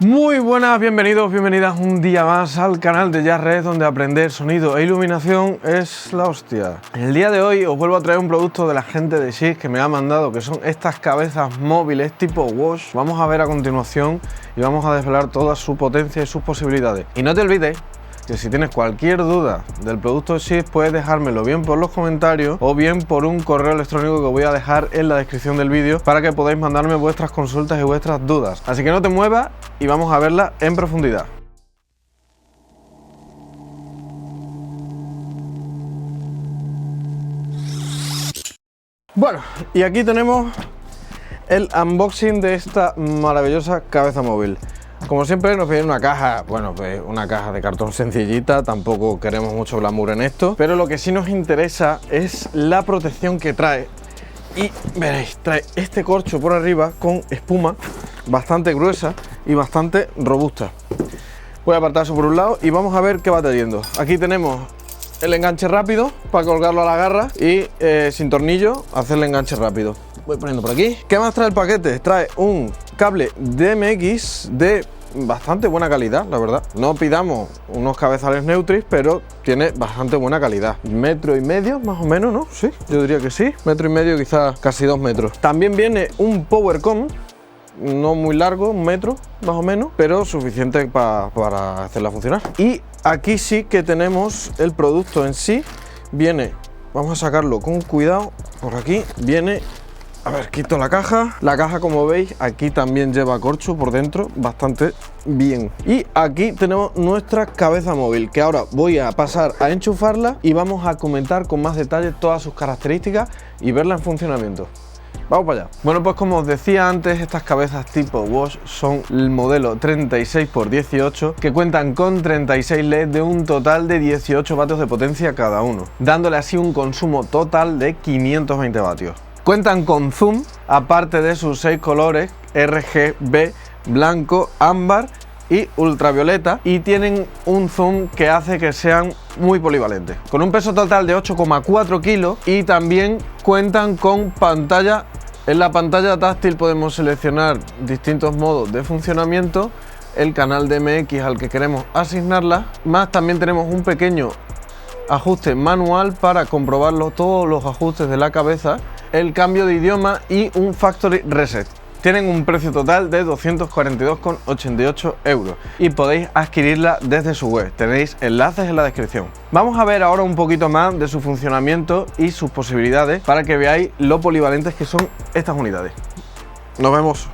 Muy buenas, bienvenidos, bienvenidas un día más al canal de Jazz Red, donde aprender sonido e iluminación es la hostia. En el día de hoy os vuelvo a traer un producto de la gente de Sys que me ha mandado, que son estas cabezas móviles tipo Wash. Vamos a ver a continuación y vamos a desvelar toda su potencia y sus posibilidades. Y no te olvides que si tienes cualquier duda del producto de Sys puedes dejármelo bien por los comentarios o bien por un correo electrónico que voy a dejar en la descripción del vídeo para que podáis mandarme vuestras consultas y vuestras dudas. Así que no te muevas y vamos a verla en profundidad. Bueno, y aquí tenemos el unboxing de esta maravillosa cabeza móvil. Como siempre nos viene una caja, bueno, pues una caja de cartón sencillita, tampoco queremos mucho glamour en esto, pero lo que sí nos interesa es la protección que trae. Y veréis, trae este corcho por arriba con espuma bastante gruesa y bastante robusta. Voy a apartar eso por un lado y vamos a ver qué va teniendo. Aquí tenemos el enganche rápido para colgarlo a la garra y sin tornillo hacer el enganche rápido. Voy poniendo por aquí. ¿Qué más trae el paquete? Trae un cable DMX de bastante buena calidad, la verdad. No pidamos unos cabezales Neutris, pero tiene bastante buena calidad. 1,5 metros más o menos, ¿no? Sí, yo diría que sí. 1,5 metros, quizás casi 2 metros. También viene un Powercom, no muy largo, 1 metro más o menos, pero suficiente para hacerla funcionar. Y aquí sí que tenemos el producto en sí. Viene, vamos a sacarlo con cuidado, por aquí viene. A ver, quito la caja. La caja, como veis, aquí también lleva corcho por dentro, bastante bien. Y aquí tenemos nuestra cabeza móvil, que ahora voy a pasar a enchufarla y vamos a comentar con más detalle todas sus características y verla en funcionamiento. Vamos para allá. Bueno, pues como os decía antes, estas cabezas tipo Wash son el modelo 36×18 que cuentan con 36 LEDs de un total de 18 vatios de potencia cada uno, dándole así un consumo total de 520 vatios. Cuentan con zoom, aparte de sus 6 colores RGB, blanco, ámbar y ultravioleta, y tienen un zoom que hace que sean muy polivalentes. Con un peso total de 8,4 kilos y también cuentan con pantalla. En la pantalla táctil podemos seleccionar distintos modos de funcionamiento, el canal DMX al que queremos asignarla, más también tenemos un pequeño ajuste manual para comprobarlo, todos los ajustes de la cabeza, el cambio de idioma y un factory reset. Tienen un precio total de 242,88 € y podéis adquirirla desde su web. Tenéis enlaces en la descripción. Vamos a ver ahora un poquito más de su funcionamiento y sus posibilidades para que veáis lo polivalentes que son estas unidades. Nos vemos.